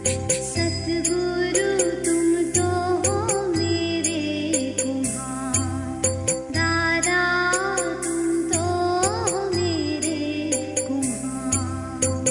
सतगुरु तुम तो हो मेरे कुम्हार, दादा तुम तो हो मेरे कुम्हार।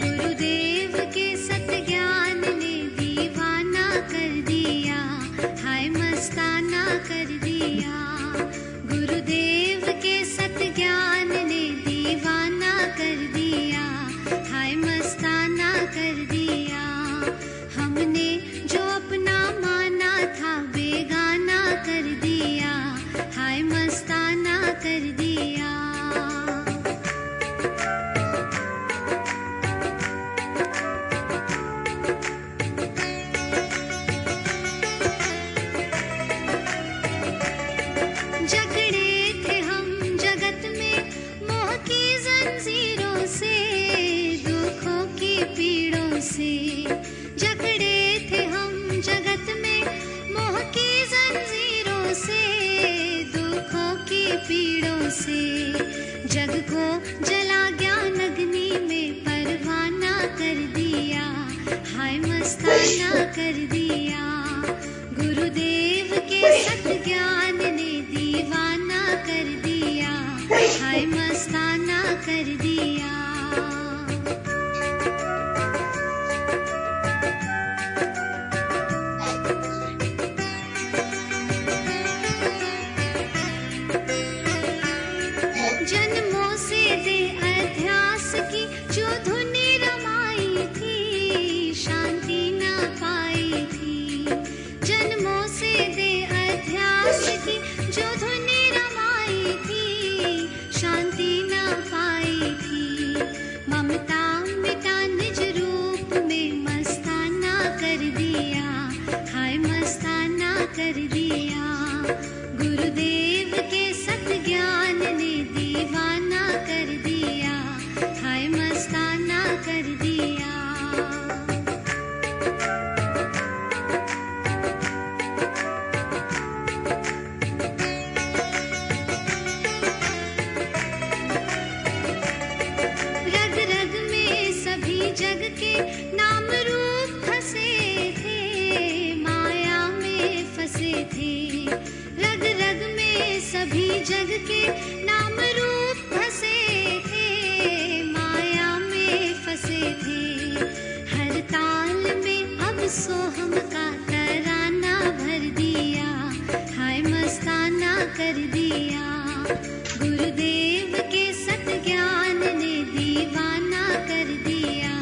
गुरुदेव के सत ज्ञान ने दीवाना कर दिया, हाय मस्ताना कर दिया। गुरुदेव के सत ज्ञान ने दीवाना कर दिया, हाय मस्ताना कर दिया। हमने जो अपना माना था बेगाना कर दिया, हाय मस्ताना कर दिया। जकड़े थे हम जगत में मोह की जंजीरों से, दुखों की पीड़ों से। जकड़े थे हम जगत में मोह की जंजीरों से, दुखों की पीड़ों से। जग को जला ज्ञान अग्नि में परवाना कर दिया, हाय मस्ताना कर दिया। गुरुदेव के सत ज्ञान ने दीवाना कर दिया, हाय मस्ताना कर दिया। जन्मों से दे अध्यास की जो धुनी रमाई थी, शांति ना पाई थी। जन्मों से दे अध्यास की जो धुनी रमाई थी, शांति ना पाई थी। ममता मिटा निज रूप में मस्ताना कर दिया, हाय मस्ताना कर दिया। गुरुदेव के सत ज्ञान ने दीवाना कर दिया, हाय मस्ताना कर दिया। रग रग में सभी जग के नाम रूप फंसे थे, माया में फंसे थे। रग रग में सभी जग के नाम रूप फंसे थे, माया में फंसे थे। हर ताल में अब सोहम का तराना भर दिया, हाय मस्ताना कर दिया। गुरुदेव के सत ज्ञान ने दीवाना कर दिया,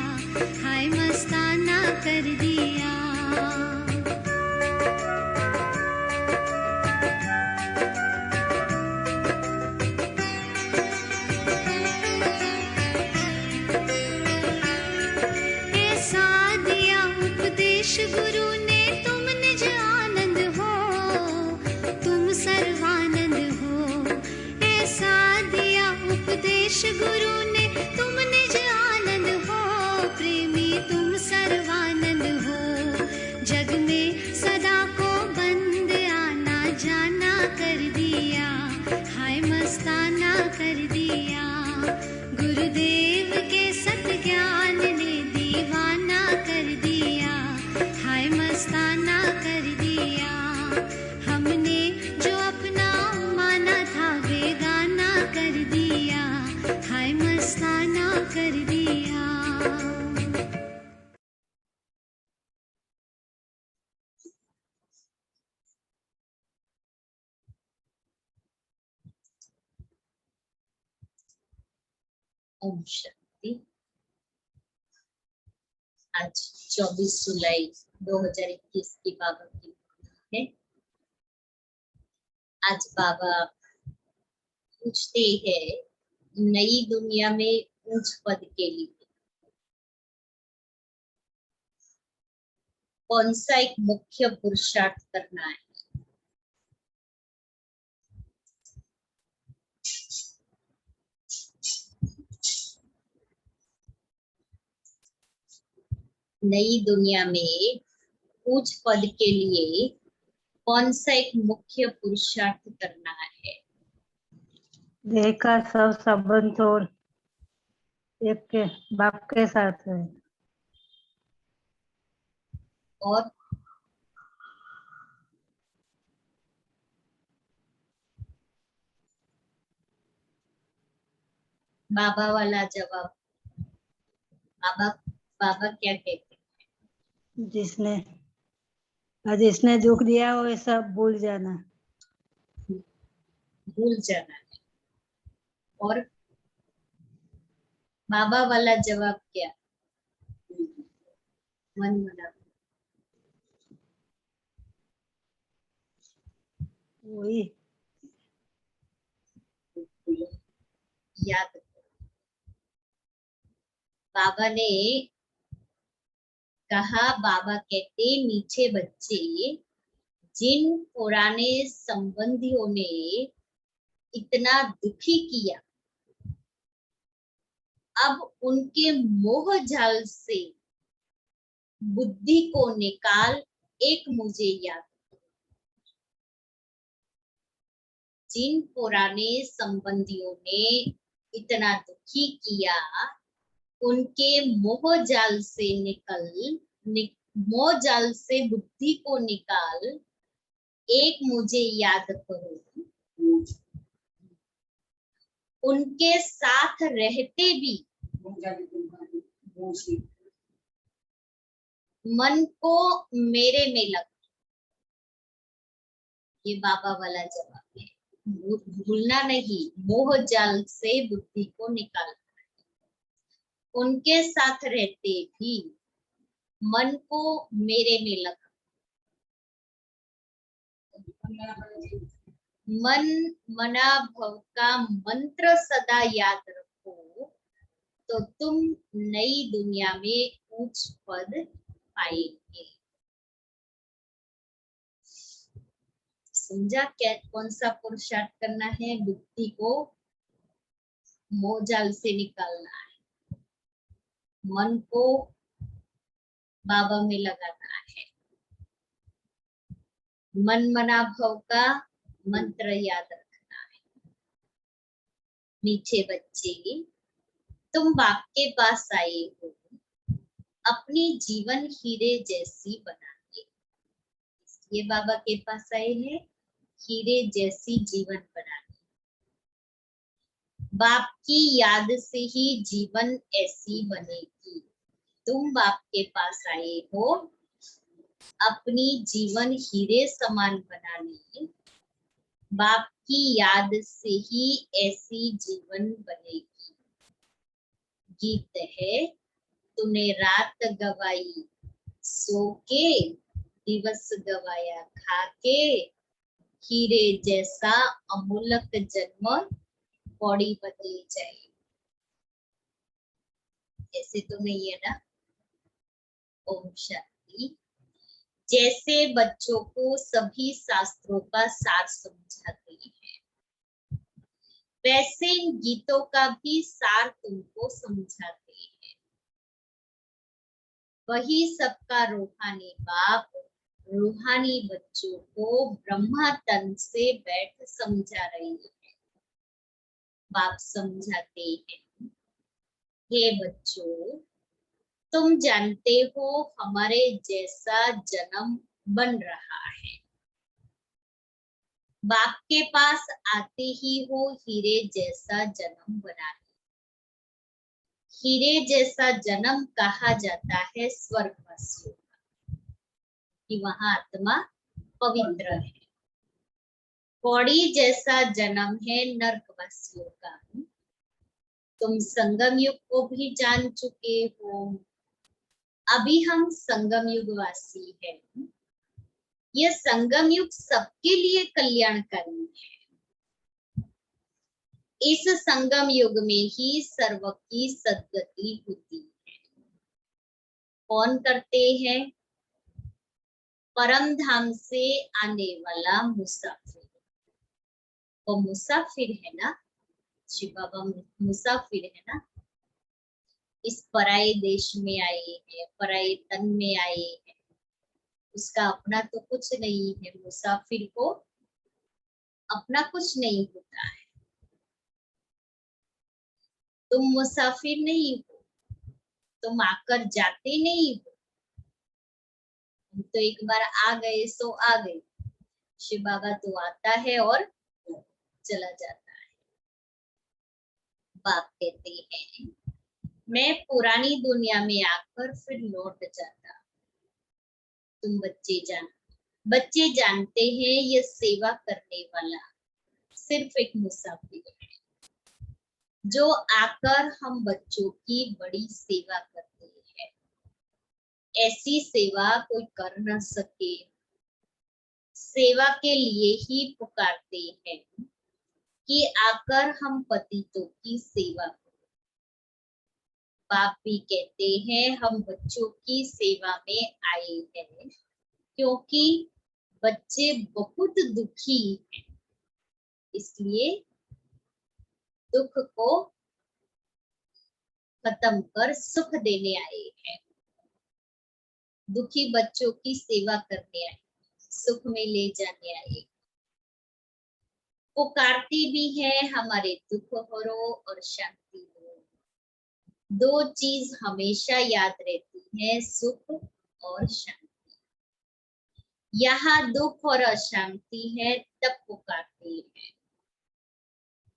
हाय मस्ताना कर दिया। ऐसा दिया उपदेश गुरु ने तुम निज आनंद हो, तुम सर्वानंद हो। ऐसा दिया उपदेश गुरु ने तुम निज आनंद हो, प्रेमी तुम सर्वानंद हो। जग में सदा को बंद आना जाना कर दिया, हाय मस्ताना कर दिया। गुरुदेव के सत ज्ञान ने दीवाना कर दिया, हाय मस्ताना कर दिया। हमने जो अपना माना था बेगाना कर दिया, हाय मस्ताना कर दिया। ओम शांति। आज 24 जुलाई 2021 की बाबा की है। आज बाबा पूछते हैं नई दुनिया में उच्च पद के लिए कौन सा एक मुख्य पुरुषार्थ करना है। नई दुनिया में उच्च पद के लिए कौन सा एक मुख्य पुरुषार्थ करना है? देह का सब संबंध छोड़ एक के बाप के साथ है। और बाबा वाला जवाब, बाबा बाबा क्या कहते हैं? जिसने दुख दिया वो ये सब भूल जाना। भूल जाना है। और बाबा वाला जवाब क्या? मन मना वही याद करो। बाबा ने कहा, बाबा कहते मीठे बच्चे, जिन पुराने संबंधियों ने इतना दुखी किया, अब उनके मोह जाल से बुद्धि को निकाल एक मुझे याद। जिन पुराने संबंधियों ने इतना दुखी किया, उनके मोह जाल से मोह जाल से बुद्धि को निकाल एक मुझे याद करो। उनके साथ रहते भी मन को मेरे में लगा। ये बाबा वाला जवाब है। भूलना नहीं, मोह जाल से बुद्धि को निकालना है। उनके साथ रहते भी मन को मेरे में लगा। मन मना भव का मंत्र सदा याद रखो, तो तुम नई दुनिया में उच्च पद पाएंगे। समझा क्या कौन सा पुरुषार्थ करना है? बुद्धि को मोह जाल से निकालना है, मन को बाबा में लगाना है, मन मना भव का मंत्र याद रखना है। मीठे बच्चे, तुम बाप के पास आए हो अपनी जीवन हीरे जैसी बनाने। इसलिए बाबा के पास आए हैं, हीरे जैसी जीवन बनाने। बाप की याद से ही जीवन ऐसी बनेगी। तुम बाप के पास आए हो अपनी जीवन हीरे समान बनाने। बाप की याद से ही ऐसी जीवन बनेगी। गीत है, तूने रात गवाई सो के, दिवस गवाया खा के, हीरे जैसा अमूलक जन्म बॉडी बदली जाए। ऐसे तो नहीं है ना? ओम शांति। जैसे बच्चों को सभी शास्त्रों का सार समझाते हैं, वैसे इन गीतों का भी सार तुमको समझाते हैं। वही सबका रूहानी बाप रूहानी बच्चों को ब्रह्मा तन से बैठ समझा रही है। बाप समझाते हैं, हे बच्चों, तुम जानते हो हमारे जैसा जन्म बन रहा है। बाप के पास आते ही हो हीरे जैसा जन्म बनाने। हीरे जैसा जन्म कहा जाता है स्वर्गवासियों का, कि वहां आत्मा पवित्र है। कौड़ी जैसा जन्म है नरकवासियों का। तुम संगम युग को भी जान चुके हो। अभी हम संगम युग वासी हैं। यह संगम युग सबके लिए कल्याणकारी है। इस संगम युग में ही सर्व की सद्गति होती है। कौन करते हैं? परम धाम से आने वाला मुसाफिर। वो मुसाफिर है ना, शिव बाबा मुसाफिर है ना। इस पराये देश में आए हैं, पराये तन में आए हैं, उसका अपना तो कुछ नहीं है, मुसाफिर को अपना कुछ नहीं होता है। तुम मुसाफिर नहीं हो, तुम आकर जाते नहीं हो, तुम तो एक बार आ गए सो आ गए। शिव बाबा तो आता है और चला जाता है। बाप कहते हैं मैं पुरानी दुनिया में आकर फिर लौट जाता। तुम बच्चे जानते हैं ये सेवा करने वाला सिर्फ एक मुसाफिर है, जो आकर हम बच्चों की बड़ी सेवा करते हैं। ऐसी सेवा कोई कर न सके, सेवा के लिए ही पुकारते हैं कि आकर हम पतितों की सेवा करें। बाप भी कहते हैं हम बच्चों की सेवा में आए हैं, क्योंकि बच्चे बहुत दुखी हैं, इसलिए दुख को खत्म कर सुख देने आए हैं। दुखी बच्चों की सेवा करने आए, सुख में ले जाने आए। पुकारती भी है हमारे दुख हरो और शांति दो। दो चीज हमेशा याद रहती है, सुख और शांति। यहाँ दुख और अशांति है तब पुकारते हैं।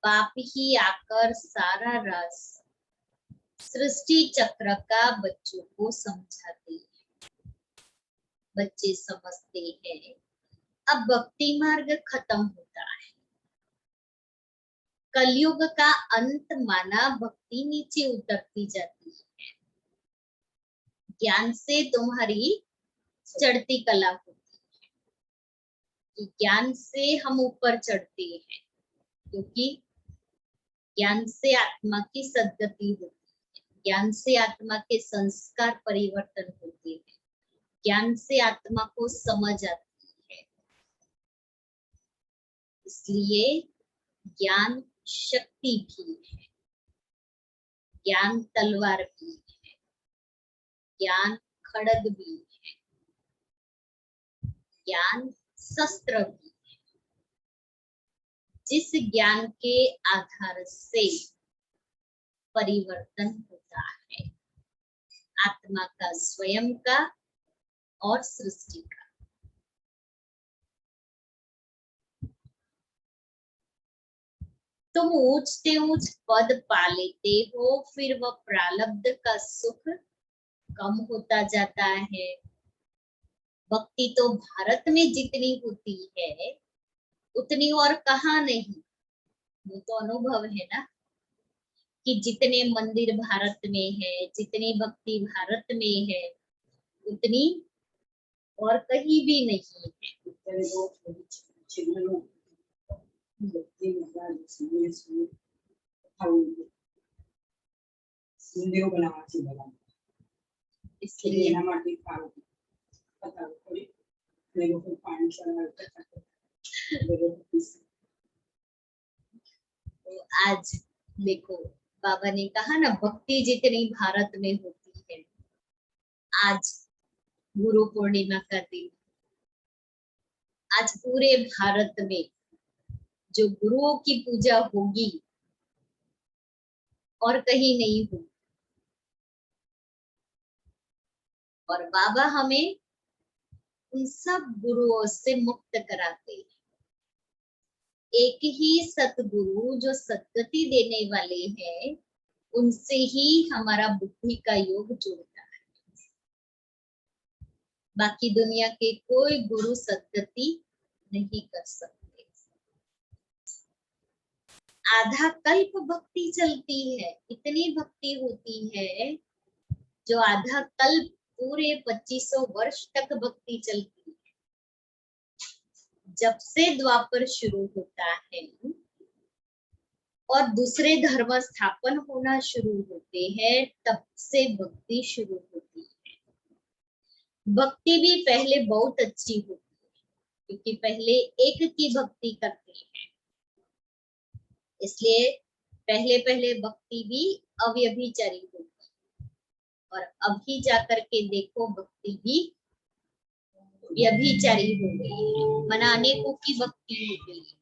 बाप ही आकर सारा राज सृष्टि चक्र का बच्चों को समझाते हैं। बच्चे समझते हैं अब भक्ति मार्ग खत्म होता है, कलयुग का अंत माना भक्ति नीचे उतरती जाती है। ज्ञान से तुम्हारी चढ़ती कला होती है, कि ज्ञान से हम ऊपर चढ़ते हैं, क्योंकि ज्ञान से आत्मा की सद्गति होती है, ज्ञान से आत्मा के संस्कार परिवर्तन होते हैं, ज्ञान से आत्मा को समझ आती है। इसलिए ज्ञान शक्ति भी है, ज्ञान तलवार भी है, ज्ञान खड़ग भी है, ज्ञान शस्त्र भी है। जिस ज्ञान के आधार से परिवर्तन होता है आत्मा का, स्वयं का और सृष्टि का। तुम ऊंचते ऊंच पद पा लेते हो, फिर वह प्रारब्ध का सुख कम होता जाता है। भक्ति तो भारत में जितनी होती है उतनी और कहाँ नहीं। वो तो अनुभव है ना, कि जितने मंदिर भारत में है, जितनी भक्ति भारत में है, उतनी और कहीं भी नहीं है। इसलिए तो आज देखो बाबा ने कहा ना, भक्ति जितनी भारत में होती है। आज गुरु पूर्णिमा का दिन, आज पूरे भारत में जो गुरुओं की पूजा होगी और कहीं नहीं होगी। और बाबा हमें उन सब गुरुओं से मुक्त कराते हैं। एक ही सतगुरु जो सद्गति देने वाले हैं, उनसे ही हमारा बुद्धि का योग जुड़ता है। बाकी दुनिया के कोई गुरु सद्गति नहीं कर सकते। आधा कल्प भक्ति चलती है, इतनी भक्ति होती है जो आधा कल्प, पूरे 2500 वर्ष तक भक्ति चलती है। जब से द्वापर शुरू होता है और दूसरे धर्म स्थापन होना शुरू होते हैं, तब से भक्ति शुरू होती है। भक्ति भी पहले बहुत अच्छी होती है, क्योंकि पहले एक की भक्ति करते हैं, इसलिए पहले पहले भक्ति भी अव्यभिचारी होती है। और अभी जाकर के देखो भक्ति भी व्यभिचारी हो गई है, मनाने को की भक्ति हो गई है।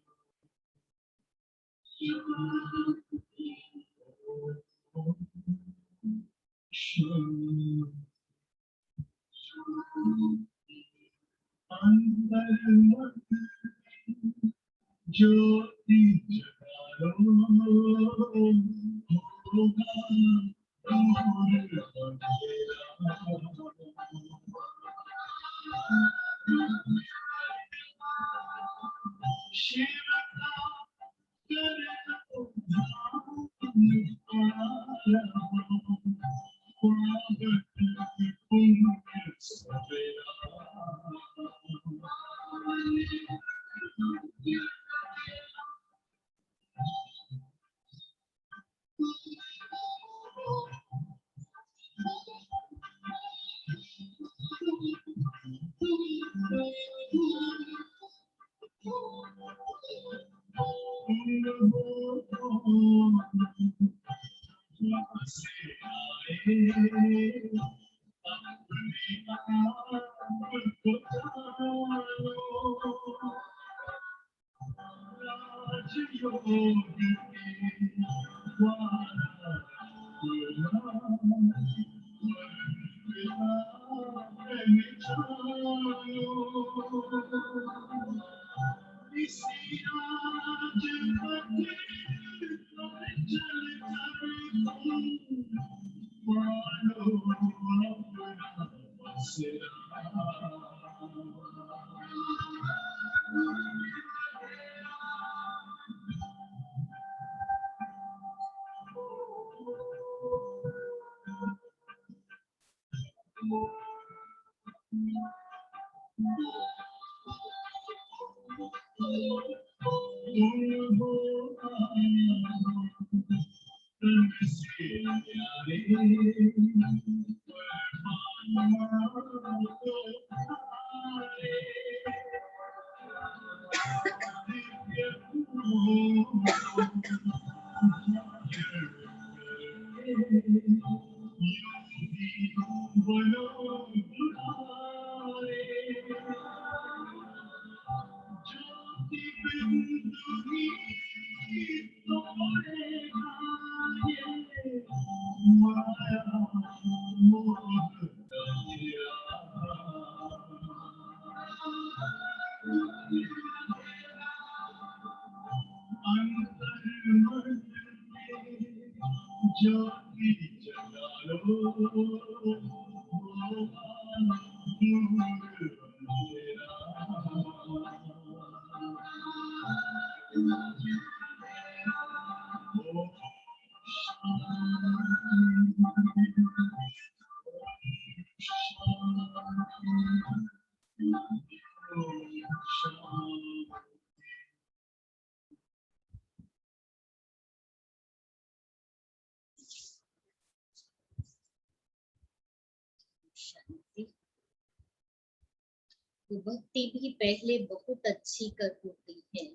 भक्ति भी पहले बहुत अच्छी कर होती है,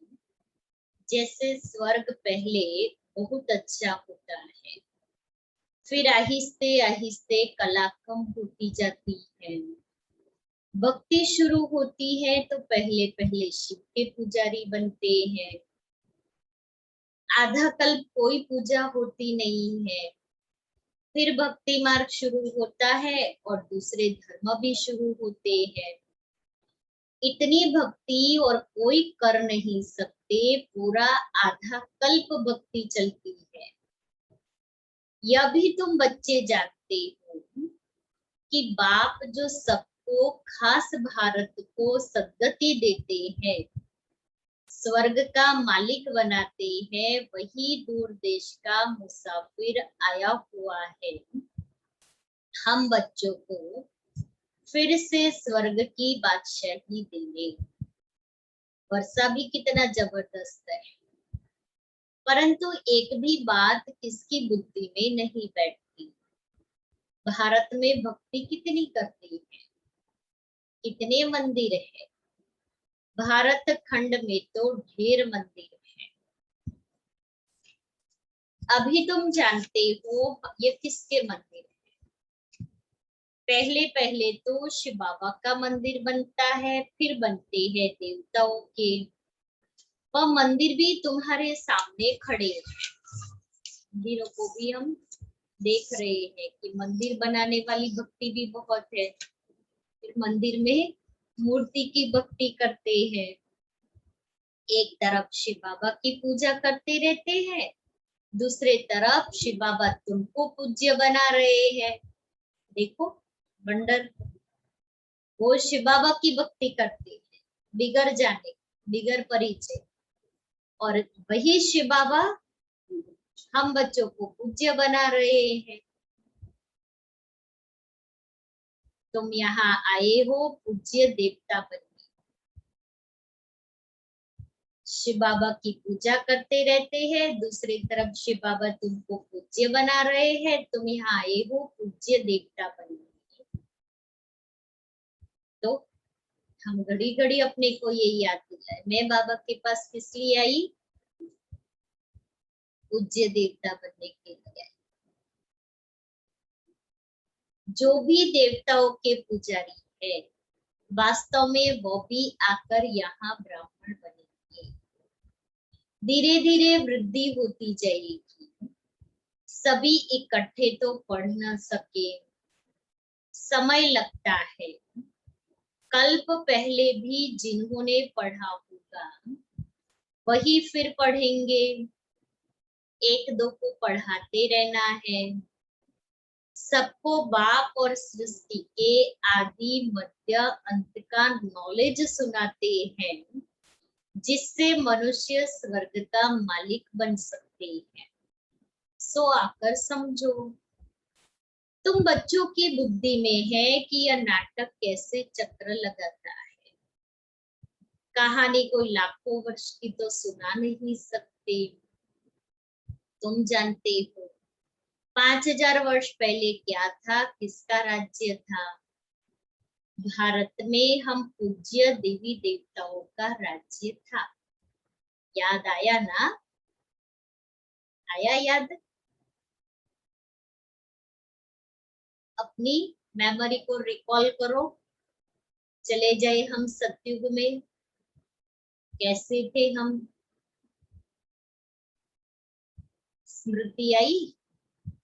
जैसे स्वर्ग पहले बहुत अच्छा होता है, फिर आहिस्ते आहिस्ते कला कम होती जाती है। भक्ति शुरू होती है तो पहले पहले शिव के पुजारी बनते हैं, आधा कल्प कोई पूजा होती नहीं है, फिर भक्ति मार्ग शुरू होता है और दूसरे धर्म भी शुरू होते हैं। इतनी भक्ति और कोई कर नहीं सकते, पूरा आधा कल्प भक्ति चलती है। यह भी तुम बच्चे जानते हो कि बाप जो सबको, खास भारत को सद्गति देते हैं, स्वर्ग का मालिक बनाते हैं, वही दूर देश का मुसाफिर आया हुआ है हम बच्चों को फिर से स्वर्ग की बादशाही देने। वर्षा भी कितना जबरदस्त है, परंतु एक भी बात किसकी बुद्धि में नहीं बैठती। भारत में भक्ति कितनी करती है, कितने मंदिर है, भारत खंड में तो ढेर मंदिर है। अभी तुम जानते हो ये किसके मंदिर है? पहले पहले तो शिव बाबा का मंदिर बनता है, फिर बनते हैं देवताओं के। वह मंदिर भी तुम्हारे सामने खड़े हैं। मंदिरों को भी हम देख रहे हैं कि मंदिर बनाने वाली भक्ति भी बहुत है। फिर मंदिर में मूर्ति की भक्ति करते हैं। एक तरफ शिव बाबा की पूजा करते रहते हैं, दूसरे तरफ शिव बाबा तुमको पूज्य बना रहे हैं। देखो बंडर, वो शिव बाबा की भक्ति करते हैं बिगर जाने, बिगर परिचय, और वही शिव बाबा हम बच्चों को पूज्य बना रहे हैं। तुम यहाँ आए हो पूज्य देवता बनने। शिव बाबा की पूजा करते रहते हैं, दूसरी तरफ शिव बाबा तुमको पूज्य बना रहे हैं। तुम यहाँ आए हो पूज्य देवता बनने। तो हम घड़ी घड़ी अपने को ये याद दिलाए, मैं बाबा के पास किस लिए आई? पूज्य देवता बनने के लिए। जो भी देवताओं के पुजारी है, वास्तव में वो भी आकर यहाँ ब्राह्मण बनेंगे। धीरे धीरे वृद्धि होती जाएगी। सभी इकट्ठे तो पढ़ न सके, समय लगता है। कल्प पहले भी जिन्होंने पढ़ा होगा वही फिर पढ़ेंगे। एक दो को पढ़ाते रहना है। सबको बाप और सृष्टि के आदि मध्य अंत का नॉलेज सुनाते हैं, जिससे मनुष्य स्वर्ग का मालिक बन सकते हैं। सो आकर समझो। तुम बच्चों की बुद्धि में है कि यह नाटक कैसे चक्र लगाता है। कहानी कोई लाखों वर्ष की तो सुना नहीं सकते। तुम जानते हो 5000 वर्ष पहले क्या था, किसका राज्य था? भारत में हम पूज्य देवी देवताओं का राज्य था। याद आया ना? आया याद? अपनी मेमोरी को रिकॉल करो। चले जाए हम सतयुग में, कैसे थे हम? स्मृति आई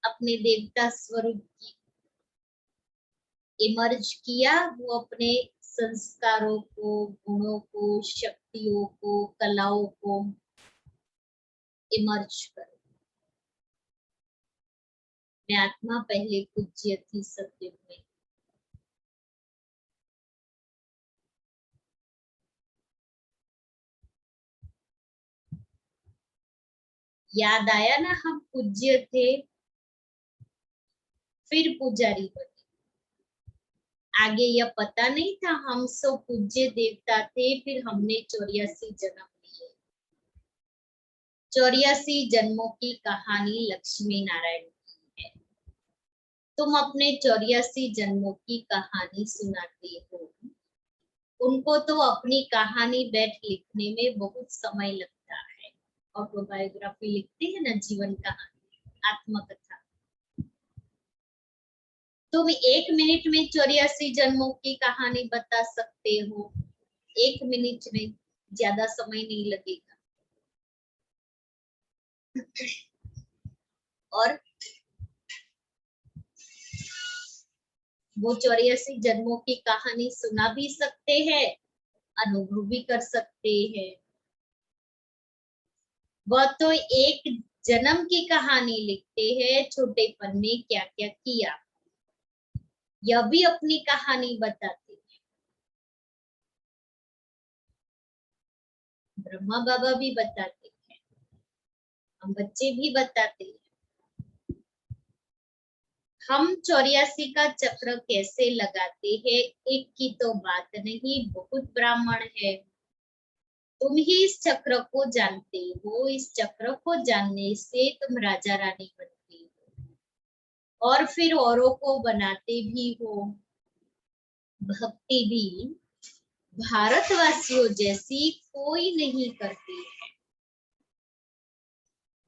अपने देवता स्वरूप की। इमर्ज किया वो अपने संस्कारों को, गुणों को, शक्तियों को, कलाओं को इमर्ज करो। मैं आत्मा पहले पूज्य थी सतयुग में। याद आया ना, हम पूज्य थे फिर पुजारी बने। आगे यह पता नहीं था हम सो पूज्य देवता थे, फिर हमने 84 जन्म लिए। 84 जन्मों की कहानी लक्ष्मी नारायण की है। तुम अपने 84 जन्मों की कहानी सुनाते हो। उनको तो अपनी कहानी बैठ लिखने में बहुत समय लगता है। ऑटोबायोग्राफी लिखते हैं ना, जीवन कहानी, आत्मकथा। तुम 1 मिनट में 84 जन्मों की कहानी बता सकते हो। 1 मिनट में, ज्यादा समय नहीं लगेगा। और वो 84 जन्मों की कहानी सुना भी सकते हैं, अनुभव भी कर सकते हैं। वह तो एक जन्म की कहानी लिखते हैं, छोटेपन में क्या क्या किया, यह भी अपनी कहानी बताते हैं। ब्रह्मा बाबा भी बताते हैं, हम बच्चे भी बताते हैं। हम 84 का चक्र कैसे लगाते हैं, एक की तो बात नहीं, बहुत ब्राह्मण है। तुम ही इस चक्र को जानते हो। इस चक्र को जानने से तुम राजा रानी बनते हो और फिर औरों को बनाते भी हो। भक्ति भी भारतवासियों जैसी कोई नहीं करती है।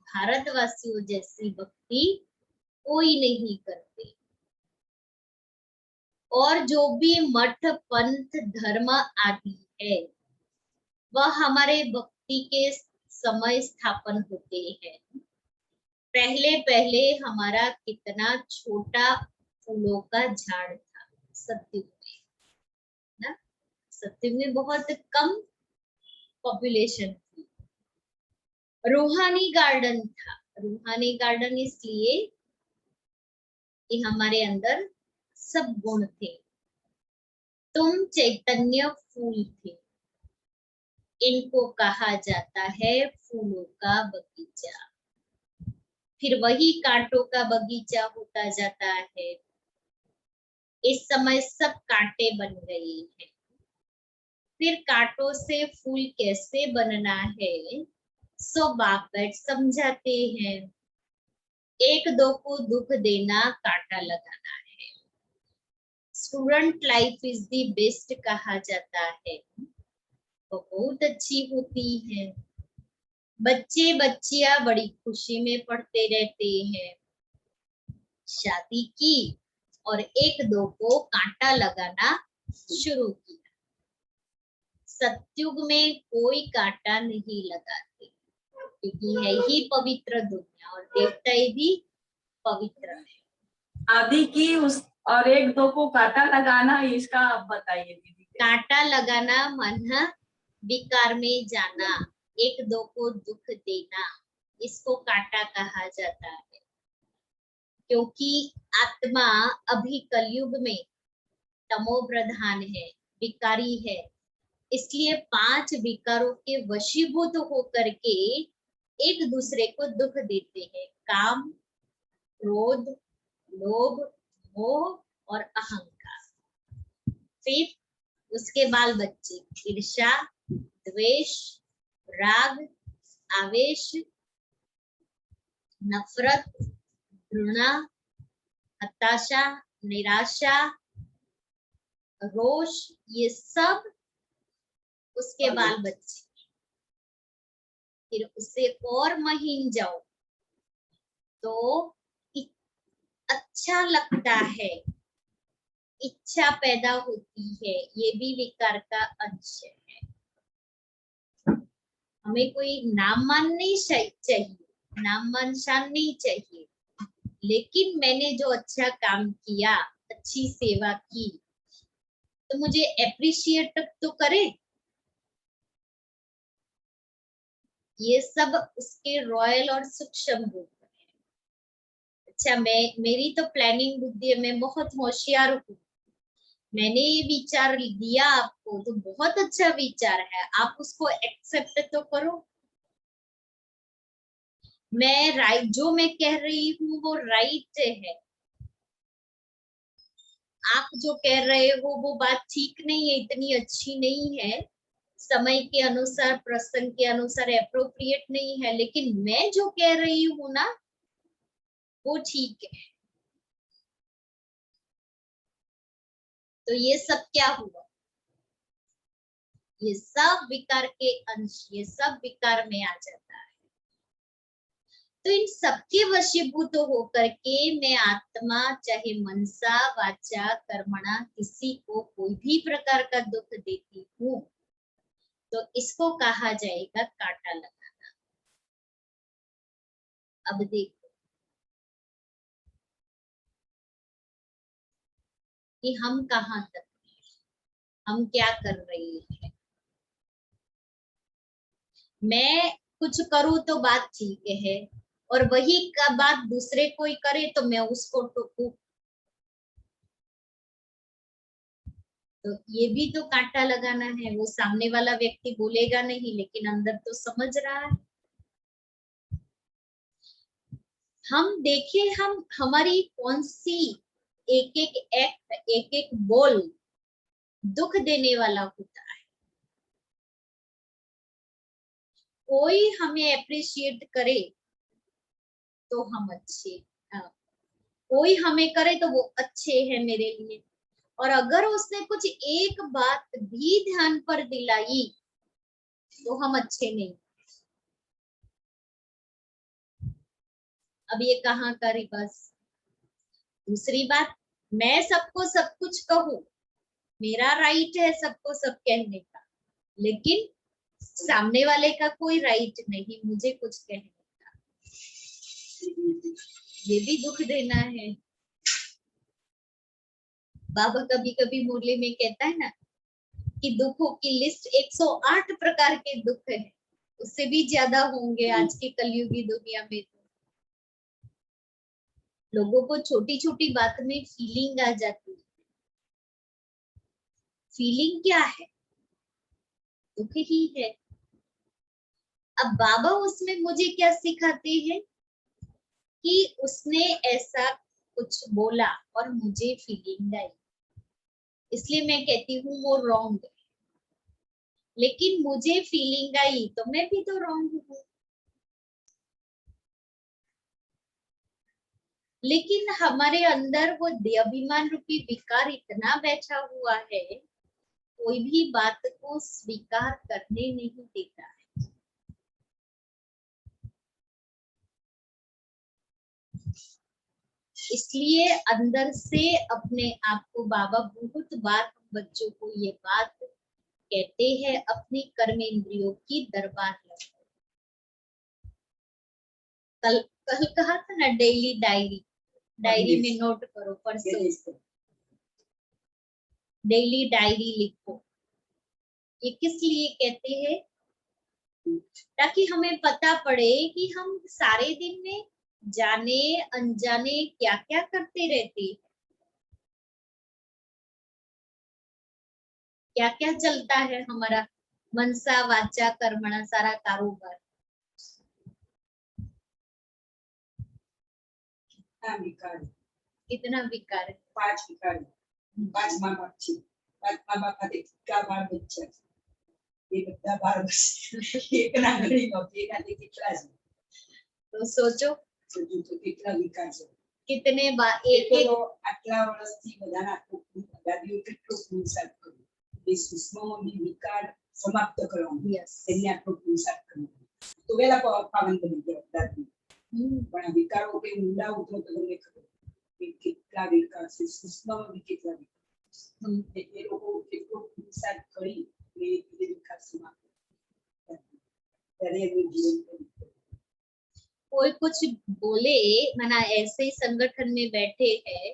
भारतवासियों जैसी भक्ति कोई नहीं करते। और जो भी मठ पंथ धर्म आदि है वह हमारे भक्ति के समय स्थापन होते हैं। पहले पहले हमारा कितना छोटा फूलों का झाड़ था सत्युग में ना, सत्युग में बहुत कम पॉपुलेशन थी। रूहानी गार्डन था, रूहानी गार्डन इसलिए कि हमारे अंदर सब गुण थे। तुम चैतन्य फूल थे, इनको कहा जाता है फूलों का बगीचा। फिर वही कांटों का बगीचा होता जाता है। इस समय सब कांटे बन गए हैं। फिर कांटों से फूल कैसे बनना है सो बाप बैठ समझाते हैं। एक दो को दुख देना कांटा लगाना है। Student life is the best कहा जाता है, वो बहुत अच्छी होती है। बच्चे बच्चियां बड़ी खुशी में पढ़ते रहते हैं। शादी की और एक दो को कांटा लगाना शुरू किया। सत्युग में कोई कांटा नहीं लगाते क्योंकि है ही पवित्र दुनिया और देवता भी पवित्र है। आदि की उस और एक दो को कांटा लगाना, इसका आप बताइए दीदी। कांटा लगाना माना विकार में जाना, एक दो को दुख देना, इसको कांटा कहा जाता है। क्योंकि आत्मा अभी कलयुग में तमो प्रधान है, विकारी है, इसलिए 5 विकारों के वशीभूत होकर के एक दूसरे को दुख देते हैं। काम, क्रोध, लोभ, मोह और अहंकार। फिर उसके बाल बच्चे ईर्ष्या, द्वेष, राग, आवेश, नफरत, घृणा, हताशा, निराशा, रोष, ये सब उसके बाल बच्चे। फिर उससे और महीन जाओ तो अच्छा लगता है, इच्छा पैदा होती है, ये भी विकार का अंश है। हमें कोई नाम मान नहीं चाहिए, नाम मान शान नहीं चाहिए, लेकिन मैंने जो अच्छा काम किया, अच्छी सेवा की, तो मुझे एप्रिशिएट तो करे। ये सब उसके रॉयल और सूक्ष्म रूप है। अच्छा, मेरी तो प्लानिंग बुद्धि है, मैं बहुत होशियार हूँ। मैंने ये विचार दिया आपको तो बहुत अच्छा विचार है, आप उसको एक्सेप्ट तो करो। मैं राइट, जो मैं कह रही हूँ वो राइट है। आप जो कह रहे हो वो बात ठीक नहीं है, इतनी अच्छी नहीं है, समय के अनुसार, प्रसंग के अनुसार एप्रोप्रिएट नहीं है, लेकिन मैं जो कह रही हूँ ना वो ठीक है। तो ये सब क्या हुआ? ये सब विकार के अंश, ये सब विकार में आ जाता है। तो इन सबके वशीभूत होकर के मैं आत्मा, चाहे मनसा वाचा कर्मणा, किसी को कोई भी प्रकार का दुख देती हूँ तो इसको कहा जाएगा कांटा लगाना। अब देखो कि हम कहाँ तक हैं, हम क्या कर रहे हैं। मैं कुछ करूँ तो बात ठीक है, और वही का बात दूसरे कोई करे तो मैं उसको टोकू, तो ये भी तो कांटा लगाना है। वो सामने वाला व्यक्ति बोलेगा नहीं, लेकिन अंदर तो समझ रहा है। हम देखिए, हम हमारी कौन सी एक एक एक्ट, एक एक बोल दुख देने वाला होता है। कोई हमें अप्रिशिएट करे तो हम अच्छे, कोई हमें करे तो वो अच्छे हैं मेरे लिए, और अगर उसने कुछ एक बात भी ध्यान पर दिलाई तो हम अच्छे नहीं। अब ये कहाँ का रिवर्स। दूसरी बात, मैं सबको सब कुछ कहूँ, मेरा राइट है सबको सब कहने का, लेकिन सामने वाले का कोई राइट नहीं मुझे कुछ कहने का। ये भी दुख देना है। बाबा कभी कभी मुरली में कहता है ना कि दुखों की लिस्ट 108 प्रकार के दुख है, उससे भी ज्यादा होंगे आज की कलयुगी दुनिया में। तो लोगों को छोटी छोटी बात में फीलिंग आ जाती है। फीलिंग क्या है? दुख ही है। अब बाबा उसमें मुझे क्या सिखाते हैं कि उसने ऐसा कुछ बोला और मुझे फीलिंग आई, इसलिए मैं कहती हूँ वो रॉन्ग है, लेकिन मुझे फीलिंग आई तो मैं भी तो रॉन्ग हूँ। लेकिन हमारे अंदर वो देहाभिमान रूपी विकार इतना बैठा हुआ है, कोई भी बात को स्वीकार करने नहीं देता है। इसलिए अंदर से अपने आप को बाबा बहुत बार हम बच्चों को ये बात कहते हैं, अपनी कर्मेंद्रियों की दरबार लगाओ। कल कल कहा था ना डेली डायरी में नोट करो, परसों डेली डायरी लिखो। ये किस लिए कहते हैं? ताकि हमें पता पड़े कि हम सारे दिन में जाने अनजाने क्या क्या करते रहते हैं, क्या क्या चलता है हमारा मनसा वाचा कर्मणा सारा कारोबार। कितना विकार है? 5 विकार, 5 माँ बाप છે, 5 माँ बाप સાથે કેટલા બાળ બચ્ચા છે, એ બધા બાળ એકના ઘડીમાં ભેગાથી કેટલા છે, तो सोचो તો કેટલા વિકાર છે। कितने बार एक તો एक આટલા વર્ષથી બધાના દાદીઓ કેટલો પુરુષાર્થ કર્યો, એ સૂક્ષ્મમાં વિકાર સમાપ્ત કરવાનો, यस એને આટલો પુરુષાર્થ કરવાનો, તો વેલા પાવન બની ગયા દાદી। પણ આ વિકારો કઈ ઊંડા ઉતરો તો તમને ખબર કે કેટલા વિકાર છે, સૂક્ષ્મમાં બી કેટલા વિકાર, એ લોકો કેટલો પુરુષાર્થ કરી એ વિકાર સમાપ્ત ત્યારે એનું જીવન કર્યું। कोई कुछ बोले, मना ऐसे ही संगठन में बैठे हैं,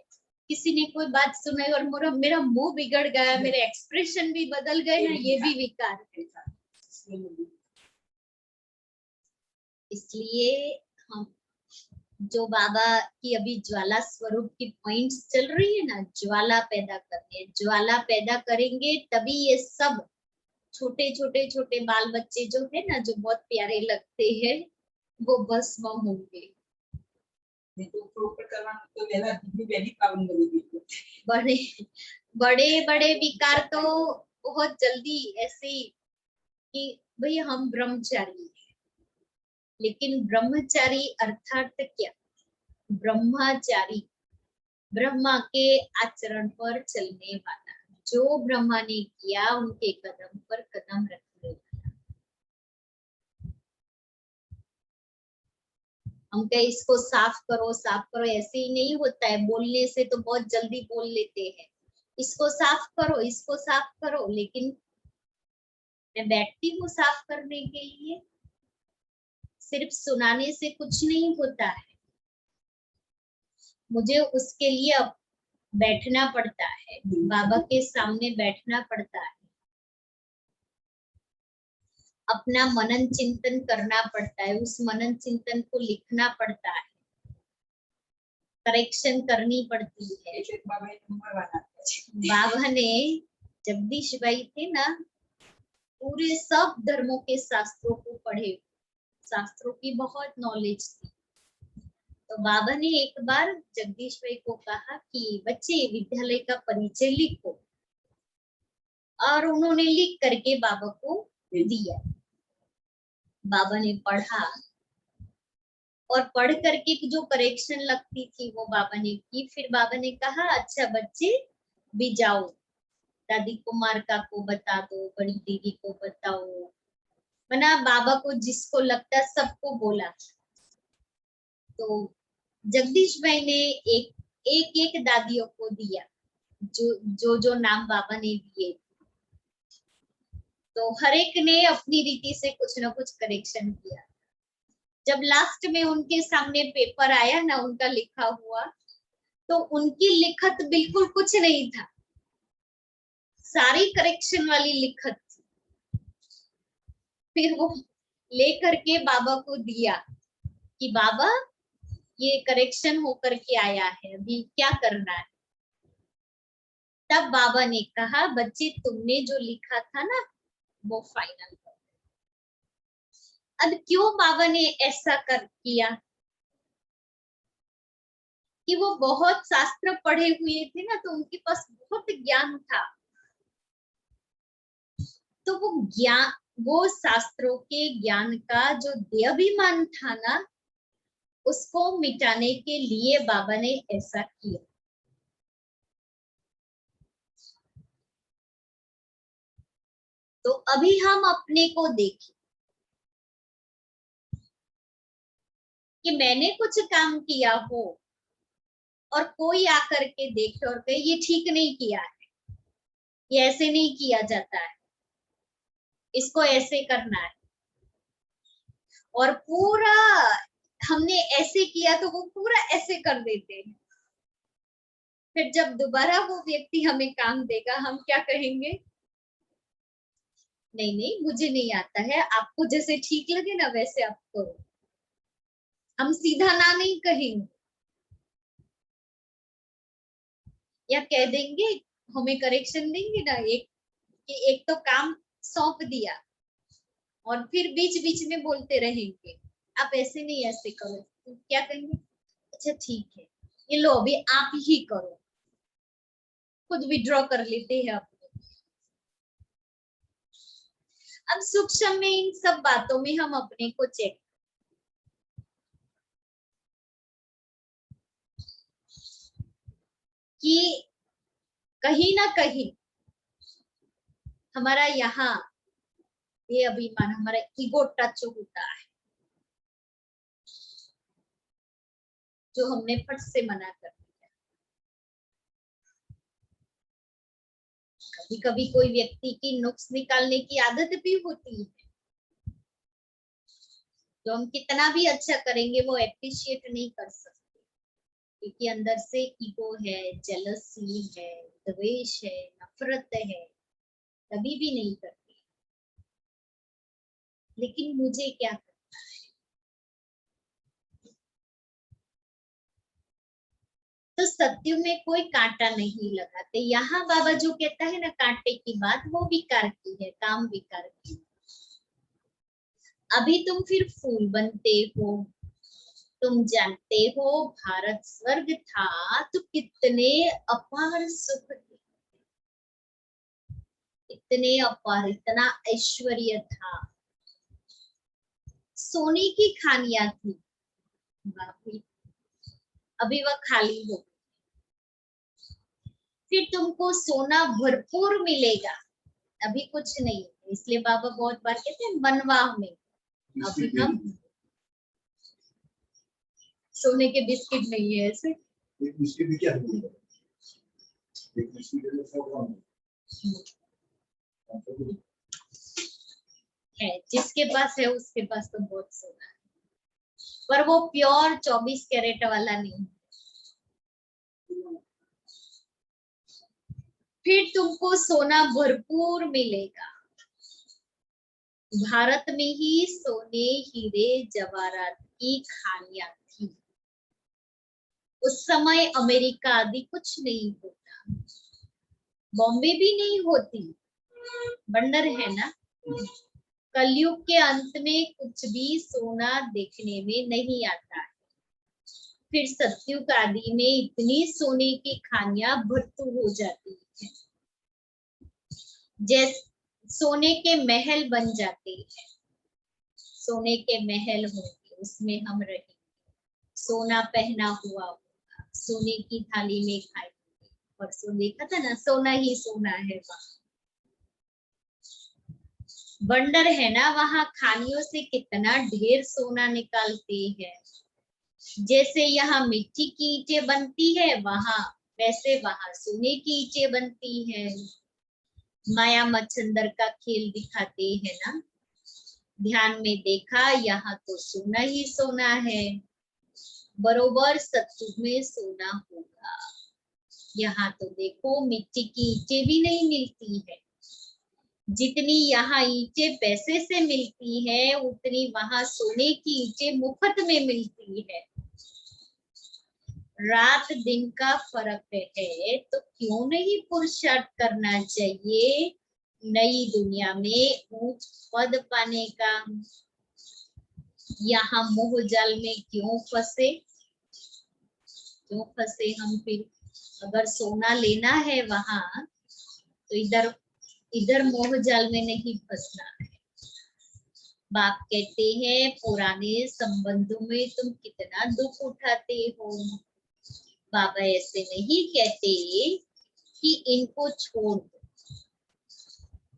किसी ने कोई बात सुनाई और मेरा मुंह बिगड़ गया, मेरे एक्सप्रेशन भी बदल गए ना, ये भी विकार है। इसलिए हम जो बाबा की अभी ज्वाला स्वरूप की पॉइंट्स चल रही है ना, ज्वाला पैदा करनी है, ज्वाला पैदा करेंगे तभी ये सब छोटे छोटे छोटे बाल बच्चे जो है ना, जो बहुत प्यारे लगते हैं, वो भस्म होंगे। बड़े बड़े बड़े विकार तो बहुत जल्दी ऐसे ही कि भाई हम ब्रह्मचारी हैं, लेकिन ब्रह्मचारी अर्थात क्या? ब्रह्मचारी ब्रह्मा के आचरण पर चलने वाला, जो ब्रह्मा ने किया उनके कदम पर कदम रखने वाला। हम कहे इसको साफ करो ऐसे ही नहीं होता है, बोलने से तो बहुत जल्दी बोल लेते हैं इसको साफ करो, लेकिन मैं बैठती हूँ साफ करने के लिए, सिर्फ सुनाने से कुछ नहीं होता है, मुझे उसके लिए बैठना पड़ता है, बाबा के सामने बैठना पड़ता है, अपना मनन चिंतन करना पड़ता है, उस मनन चिंतन को लिखना पड़ता है, करेक्शन करनी पड़ती है। बाबा ने जगदीश भाई थे ना, पूरे सब धर्मों के शास्त्रों को पढ़े, शास्त्रों की बहुत नॉलेज थी। तो बाबा ने एक बार जगदीश भाई को कहा कि बच्चे विद्यालय का परिचय लिखो, और उन्होंने लिख करके बाबा को दिया। बाबा ने पढ़ा और पढ़ करके जो करेक्शन लगती थी वो बाबा ने की। फिर बाबा ने कहा अच्छा बच्चे भी जाओ, दादी कुमारिका को बता दो, बड़ी दीदी को बताओ, मना बाबा को जिसको लगता सबको बोला। तो जगदीश भाई ने एक एक दादियों को दिया, जो नाम बाबा ने दिए। तो हर एक ने अपनी रीति से कुछ ना कुछ करेक्शन किया। जब लास्ट में उनके सामने पेपर आया ना उनका लिखा हुआ, तो उनकी लिखत बिल्कुल कुछ नहीं था, सारी करेक्शन वाली लिखत थी। फिर वो लेकर के बाबा को दिया कि बाबा ये करेक्शन होकर के आया है, अभी क्या करना है। तब बाबा ने कहा बच्चे तुमने जो लिखा था ना वो फाइनल कर। अब क्यों बाबा ने ऐसा किया कि वो बहुत शास्त्र पढ़े हुए थे ना, तो उनके पास बहुत ज्ञान था। तो वो शास्त्रों के ज्ञान का जो देहाभिमान था ना, उसको मिटाने के लिए बाबा ने ऐसा किया। तो अभी हम अपने को देखें कि मैंने कुछ काम किया हो और कोई आकर के देखे और कहे ये ठीक नहीं किया है, ये ऐसे नहीं किया जाता है, इसको ऐसे करना है, और पूरा हमने ऐसे किया तो वो पूरा ऐसे कर देते हैं। फिर जब दोबारा वो व्यक्ति हमें काम देगा, हम क्या कहेंगे? नहीं नहीं मुझे नहीं आता है, आपको जैसे ठीक लगे ना वैसे आप करो। हम सीधा ना नहीं कहेंगे, या कह देंगे, हमें करेक्शन देंगे ना एक तो काम सौंप दिया और फिर बीच बीच में बोलते रहेंगे आप ऐसे नहीं ऐसे करो, तो क्या कहेंगे? अच्छा ठीक है, ये लो अभी आप ही करो, खुद विड्रॉ कर लेते हैं अपने। अब सूक्ष्म में इन सब बातों में हम अपने को चेक, कि कहीं ना कहीं हमारा यहाँ ये अभिमान, हमारा ईगो टच होता है, जो हमने फट से मना कर दिया। कभी कभी कोई व्यक्ति की नुक्स निकालने की आदत भी होती है, तो हम कितना भी अच्छा करेंगे वो एप्रिशिएट नहीं कर सकते, क्योंकि अंदर से ईगो है, जेलसी है, द्वेष है, नफरत है, कभी भी नहीं करते। लेकिन मुझे क्या करना है? तो सत्य में कोई कांटा नहीं लगाते। यहाँ बाबा जो कहता है ना कांटे की बात, वो विकार की है, काम विकार की। अभी तुम फिर फूल बनते हो, तुम जानते हो भारत स्वर्ग था तो कितने अपार सुख थे, इतने अपार, इतना ऐश्वर्य था, सोने की खानियां थी, बाकी अभी वह खाली हो। फिर तुमको सोना भरपूर मिलेगा, अभी कुछ नहीं। इसलिए बाबा बहुत बार कहते हैं बनवाह में अभी हम सोने के बिस्किट नहीं है ऐसे। एक बिस्किट भी क्या है? एक बिस्किट है 100 ग्राम है, जिसके पास है उसके पास तो बहुत सोना है, पर वो प्योर 24 कैरेट वाला नहीं। फिर तुमको सोना भरपूर मिलेगा। भारत में ही सोने हीरे जवाहरात की खानियां थी। उस समय अमेरिका आदि कुछ नहीं होता, बॉम्बे भी नहीं होती, बंडर है ना। कलयुग के अंत में कुछ भी सोना देखने में नहीं आता है। फिर सतयुग आदि में इतनी सोने की खानियां भरपूर हो जाती है, जैसे सोने के महल बन जाते हैं। सोने के महल होंगे, उसमें हम रहेंगे, सोना पहना हुआ होगा, सोने की थाली में खाएंगे। परसों देखा था ना, सोना ही सोना है वहां। बंडर है ना, वहां खानियों से कितना ढेर सोना निकालते हैं। जैसे यहाँ मिट्टी की ईंटें बनती है वैसे वहां सोने की ईंटें बनती है। माया मच्छंदर का खेल दिखाते हैं ना, ध्यान में देखा यहाँ तो सोना ही सोना है, बरोबर सत्युग में सोना होगा। यहाँ तो देखो मिट्टी की ईंटें भी नहीं मिलती है, जितनी यहाँ ईंटें पैसे से मिलती है उतनी वहां सोने की ईंटें मुफ्त में मिलती है। रात दिन का फर्क है, तो क्यों नहीं पुरुषार्थ करना चाहिए नई दुनिया में ऊंच पद पाने का। यहाँ मोह जाल में क्यों फंसे हम फिर? अगर सोना लेना है वहां तो इधर मोह जाल में नहीं फंसना है। बाप कहते हैं पुराने संबंधों में तुम कितना दुख उठाते हो। बाबा ऐसे नहीं कहते कि इनको छोड़ दो,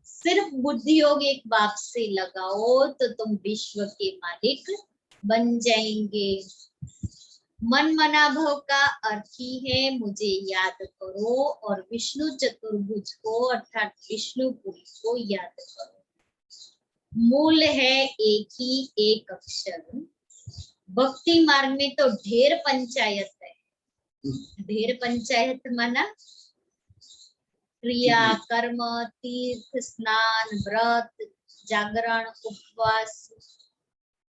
सिर्फ बुद्धि योग एक बाप से लगाओ तो तुम विश्व के मालिक बन जाएंगे। मन मनाभव का अर्थ ही है मुझे याद करो और विष्णु चतुर्भुज को अर्थात विष्णुपुरी को याद करो। मूल है एक ही एक अक्षर। भक्ति मार्ग में तो ढेर पंचायत है। ढेर पंचायत माना क्रिया कर्म तीर्थ स्नान व्रत जागरण उपवास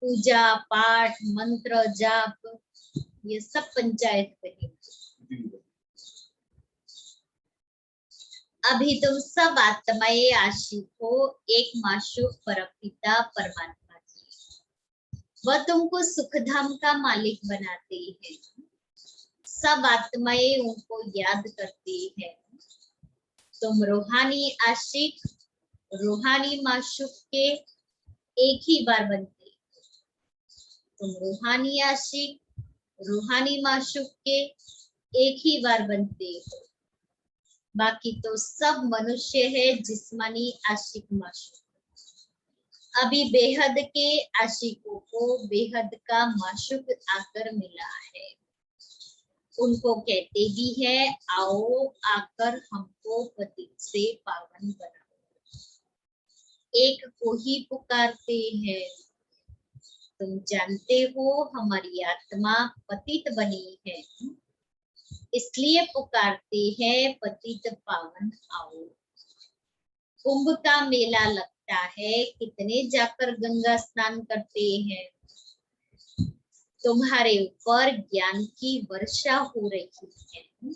पूजा पाठ मंत्र जाप, ये सब पंचायत कहेंगे। अभी तुम सब आत्माएं आशिक हो एक माशूक परमपिता परमात्मा की, वह तुमको सुखधाम का मालिक बनाते हैं। सब आत्माएं उनको याद करती है। तुम रूहानी आशिक रूहानी माशूक के एक ही बार बनते हो। तुम रूहानी आशिक रूहानी माशूक के एक ही बार बनते हो। बाकी तो सब मनुष्य है जिस्मानी आशिक माशूक। अभी बेहद के आशिकों को बेहद का माशूक आकर मिला है। उनको कहते भी है आओ आकर हमको पतित से पावन बनाओ। एक को ही पुकारते हैं। तुम जानते हो हमारी आत्मा पतित बनी है, इसलिए पुकारते हैं पतित पावन आओ। कुंभ का मेला लगता है, कितने जाकर गंगा स्नान करते हैं। तुम्हारे ऊपर ज्ञान की वर्षा हो रही है,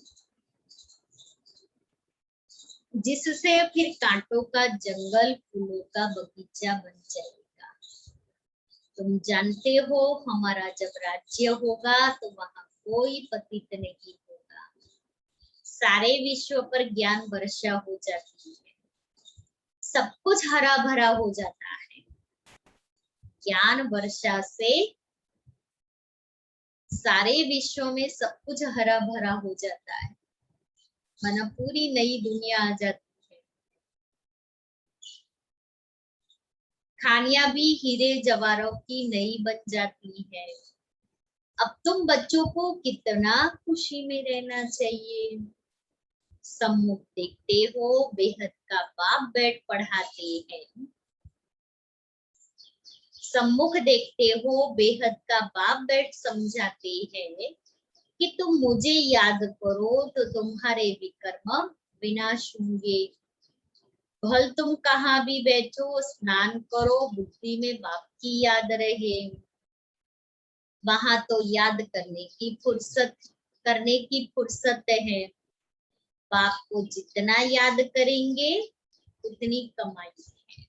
जिससे फिर कांटों का जंगल फूलों का बगीचा बन जाएगा। तुम जानते हो हमारा जब राज्य होगा तो वहां कोई पतित नहीं होगा। सारे विश्व पर ज्ञान वर्षा हो जाती है, सब कुछ हरा भरा हो जाता है। ज्ञान वर्षा से सारे विश्व में सब कुछ हरा भरा हो जाता है, माना पूरी नई दुनिया आ जाती है। खानियां भी हीरे जवाहरों की नई बन जाती है। अब तुम बच्चों को कितना खुशी में रहना चाहिए। सम्मुख देखते हो बेहद का बाप बैठ पढ़ाते हैं। सम्मुख देखते हो बेहद का बाप बैठ समझाते हैं कि तुम मुझे याद करो तो तुम्हारे विकर्म विनाश होंगे। भल तुम कहाँ भी बैठो स्नान करो, बुद्धि में बाप की याद रहे। वहां तो याद करने की फुर्सत है। बाप को जितना याद करेंगे उतनी कमाई है।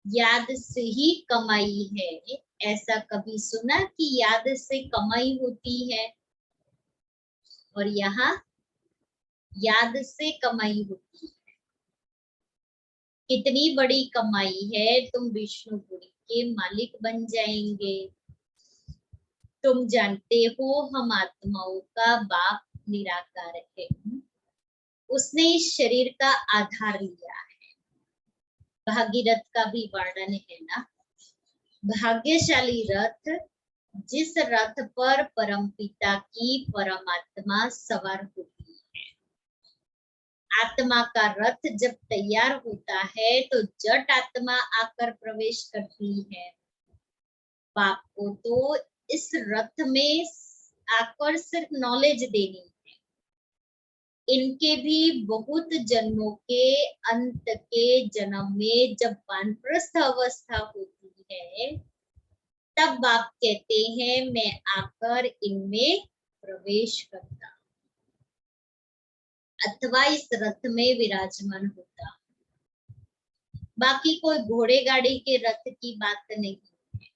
याद से ही कमाई है। ऐसा कभी सुना कि याद से कमाई होती है? और यहाँ याद से कमाई होती है। कितनी बड़ी कमाई है, तुम विष्णुपुरी के मालिक बन जाएंगे। तुम जानते हो हम आत्माओं का बाप निराकार है। उसने इस शरीर का आधार लिया है। भागीरथ का भी वर्णन है ना, भाग्यशाली रथ जिस रथ पर परमपिता की परमात्मा सवार होती है। आत्मा का रथ जब तैयार होता है तो जट आत्मा आकर प्रवेश करती है। बाप को तो इस रथ में आकर सिर्फ नॉलेज देनी है। इनके भी बहुत जन्मों के अंत के जन्म में जब वानप्रस्थ अवस्था होती है, तब बाप कहते हैं मैं आकर इनमें प्रवेश करता अथवा इस रथ में विराजमान होता। बाकी कोई घोड़े गाड़ी के रथ की बात नहीं है।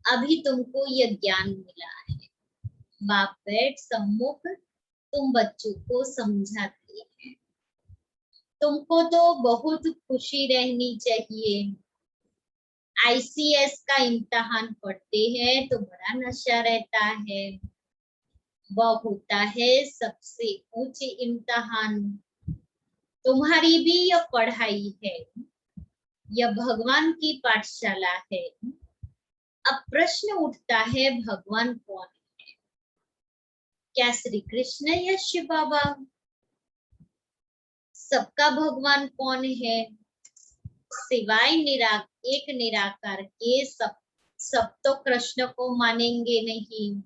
अभी तुमको यह ज्ञान मिला है। बाप बैठ सम्मुख तुम बच्चों को समझाते हैं। तुमको तो बहुत खुशी रहनी चाहिए। ICS का इम्तिहान पढ़ते हैं तो बड़ा नशा रहता है। वह होता है सबसे ऊंचे इम्तिहान। तुम्हारी भी यह पढ़ाई है, यह भगवान की पाठशाला है। अब प्रश्न उठता है भगवान कौन है? क्या श्री कृष्ण या शिव बाबा? सबका भगवान कौन है? सिवाय एक निराकार के सब तो कृष्ण को मानेंगे नहीं।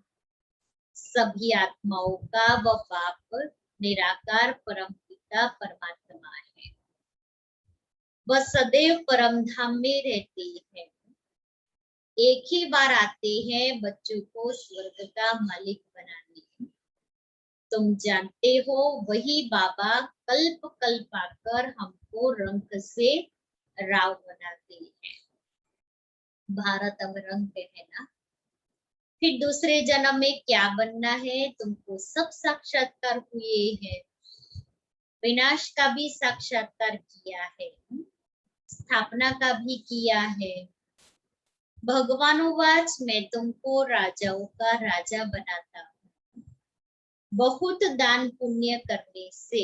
सभी आत्माओं का वह बाप निराकार परमपिता परमात्मा है। वह सदैव परम धाम में रहते हैं। एक ही बार आते हैं बच्चों को स्वर्ग का मालिक बनाने। तुम जानते हो वही बाबा कल्प कल्प आकर हमको रंग से राव बनाते हैं। भारत अब रंग है ना। फिर दूसरे जन्म में क्या बनना है? तुमको सब साक्षात्कार हुए हैं। विनाश का भी साक्षात्कार किया है, स्थापना का भी किया है। भगवानुवाच मैं तुमको राजाओं का राजा बनाता हूँ। बहुत दान पुण्य करने से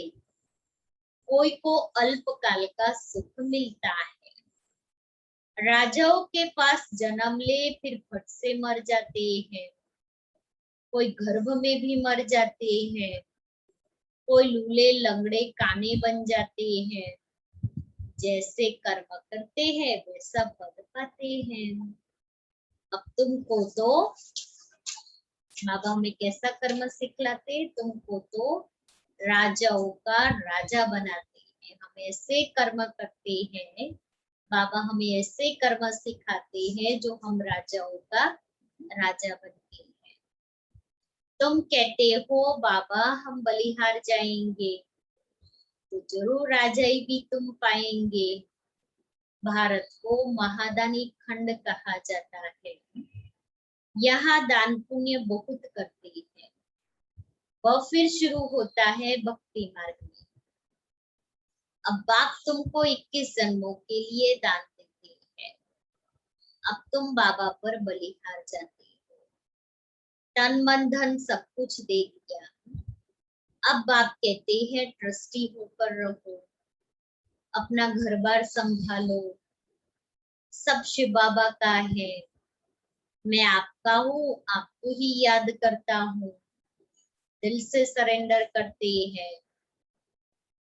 कोई को अल्पकाल का सुख मिलता है। राजाओं के पास जन्म ले फिर फट से मर जाते हैं। कोई गर्भ में भी मर जाते हैं। कोई लूले लंगड़े काने बन जाते हैं। जैसे कर्म करते हैं वैसा पद पाते हैं। अब तुमको तो बाबा हमें कैसा कर्म सिखलाते? तुमको तो राजाओं का राजा बनाते हैं। हम ऐसे कर्म करते हैं, बाबा हमें ऐसे कर्म सिखाते हैं जो हम राजाओं का राजा बनते हैं। तुम कहते हो बाबा हम बलिहार जाएंगे, तो जरूर राजाई भी तुम पाएंगे। भारत को महादानी खंड कहा जाता है। यहाँ दान पुण्य बहुत करते हैं। वह फिर शुरू होता है भक्ति मार्ग में। अब बाप तुमको 21 जन्मों के लिए दान देते हैं। अब तुम बाबा पर बलिहार जाते हो। तन मन धन सब कुछ दे दिया। अब बाप कहते हैं ट्रस्टी होकर रहो, अपना घर बार संभालो, सब शिव बाबा का है। मैं आपका हूँ, आपको ही याद करता हूँ। दिल से सरेंडर करते हैं।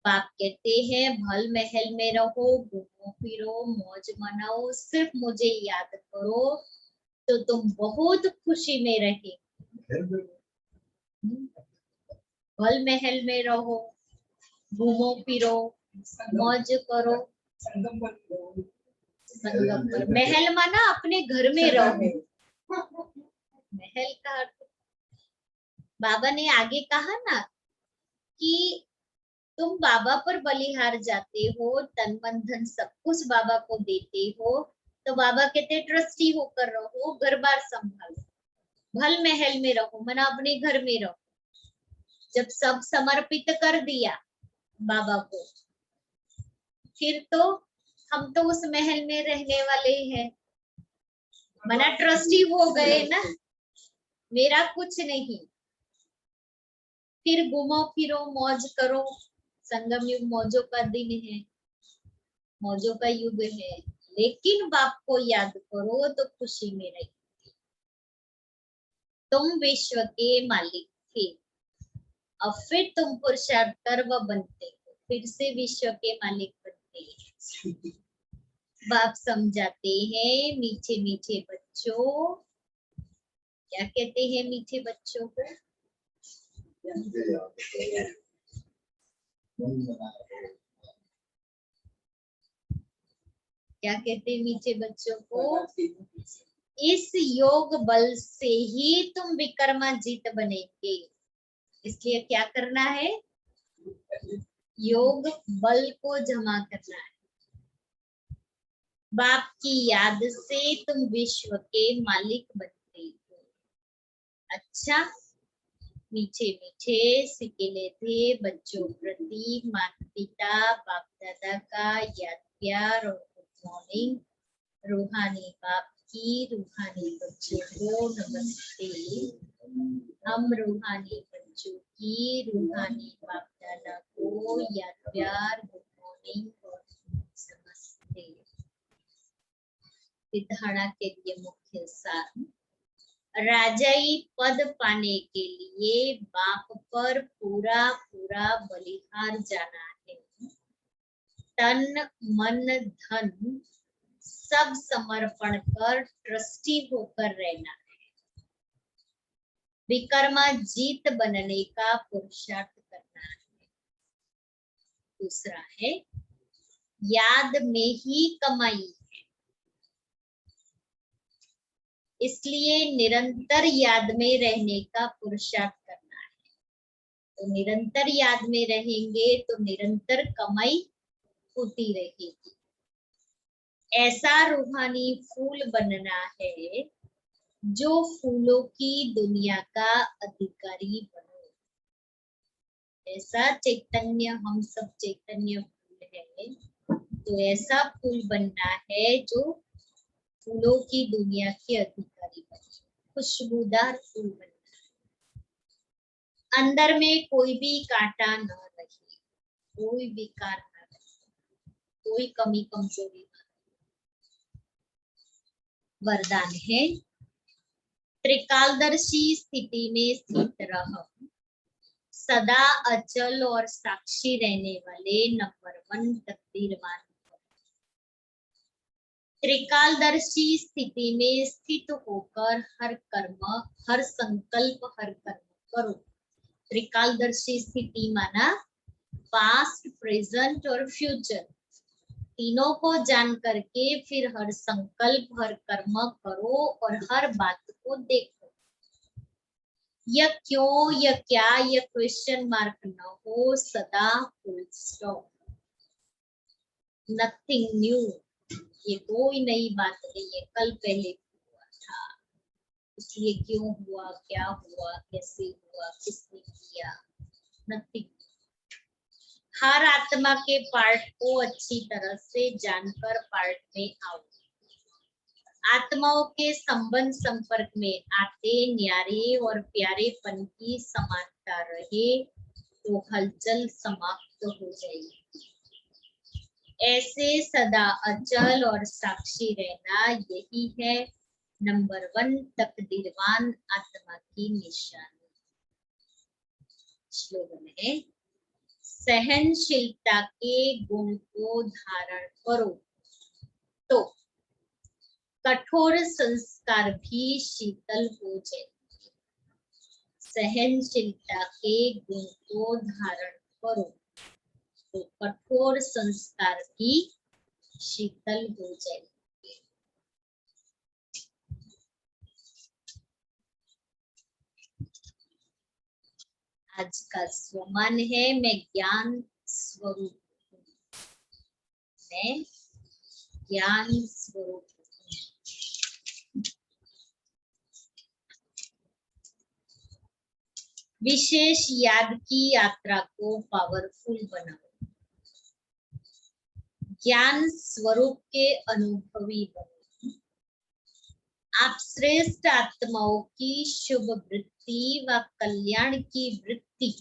बाप कहते हैं भल महल में रहो, घूमो फिरो, मौज मनाओ, सिर्फ मुझे याद करो तो तुम बहुत खुशी में रहे। भल महल में रहो, घूमो फिरो, मौज करो। संगम पर रहो। संगम पर महल माना अपने घर में रहो। महल का अर्थ बाबा ने आगे कहा ना कि तुम बाबा पर बलिहार जाते हो, तन मन धन सब कुछ बाबा को देते हो, तो बाबा कहते ट्रस्टी होकर रहो, घर बार संभालो, भल महल में रहो, मना अपने घर में रहो। जब सब समर्पित कर दिया बाबा को, फिर तो हम तो उस महल में रहने वाले हैं, मना ट्रस्टी हो गए ना, मेरा कुछ नहीं। फिर घूमो फिरो, मौज करो। संगम युग मौजों का दिन है, मौजों का युग है, लेकिन बाप को याद करो तो खुशी में रहिए। तुम विश्व के मालिक थे, अब फिर तुम पुरुषार्थ कर व बनते हो, फिर से विश्व के मालिक बनते हैं। बाप समझाते हैं मीठे मीठे बच्चों, क्या कहते हैं मीठे बच्चों को? क्या कहते हैं मीठे बच्चों को? इस योग बल से ही तुम विक्रमाजीत बनेंगे। इसलिए क्या करना है? योग बल को जमा करना है। बाप की याद से तुम विश्व के मालिक बनते हो। अच्छा, मीठे मीठे सिकेले थे बच्चों प्रति माता पिता बाप दादा का याद प्यार और गुड मॉर्निंग। रूहानी बाप की रूहानी बच्चों को नमस्ते। हम रूहानी बच्चों की रूहानी बाप दादा को याद प्यार गुड मॉर्निंग और नमस्ते। विधारणा के लिए मुख्य सार, राजाई पद पाने के लिए बाप पर पूरा पूरा बलिहार जाना है। तन मन धन सब समर्पण कर ट्रस्टी होकर रहना है। विक्रमाजीत बनने का पुरुषार्थ करना है। दूसरा है याद में ही कमाई है, इसलिए निरंतर याद में रहने का पुरुषार्थ करना है। तो निरंतर याद में रहेंगे तो निरंतर कमाई होती रहेगी। ऐसा रूहानी फूल बनना है जो फूलों की दुनिया का अधिकारी बने। ऐसा चैतन्य, हम सब चैतन्य फूल है, तो ऐसा फूल बनना है जो फूलों की दुनिया के अधिकारी बने, खुशबूदार फूल बनना है। अंदर में कोई भी कांटा न रहे, कोई विकार न रहे, कोई कमी कमजोरी। वरदान है त्रिकालदर्शी स्थिति में स्थित रह, सदा अचल और साक्षी रहने वाले नंबर 1 तकदीरवान। त्रिकालदर्शी स्थिति में स्थित होकर हर कर्म, हर संकल्प, हर कर्म करो। त्रिकालदर्शी स्थिति माना पास्ट, प्रेजेंट और फ्यूचर, तीनों को जान करके फिर हर संकल्प, हर कर्म करो और हर बात को देखो। यह क्यों, यह क्या, यह क्वेश्चन मार्क न हो, सदा फुल स्टॉप। नथिंग न्यू, ये कोई नई बात नहीं है, कल पहले हुआ था, इसलिए क्यों हुआ, क्या हुआ, कैसे हुआ, किसने किया, नथिंग। हर आत्मा के पार्ट को अच्छी तरह से जानकर पार्ट में आओ। आत्माओं के संबंध संपर्क में आते न्यारे और प्यारेपन की समानता रहे तो हलचल समाप्त हो जाएगी। ऐसे सदा अचल और साक्षी रहना, यही है नंबर 1 तकदीरवान आत्मा की निशानी। स्लोगन है सहनशीलता के गुण को धारण करो तो कठोर संस्कार भी शीतल हो जाएंगे। सहनशीलता के गुण को धारण करो तो कठोर संस्कार भी शीतल हो जाएंगे। आज का स्वमान है मैं ज्ञान स्वरूप हूँ, मैं ज्ञान स्वरूप हूँ। विशेष याद की यात्रा को पावरफुल बनाओ। ज्ञान स्वरूप के अनुभवी बनो। आप श्रेष्ठ आत्माओं की शुभ वृत्ति व कल्याण की वृत्ति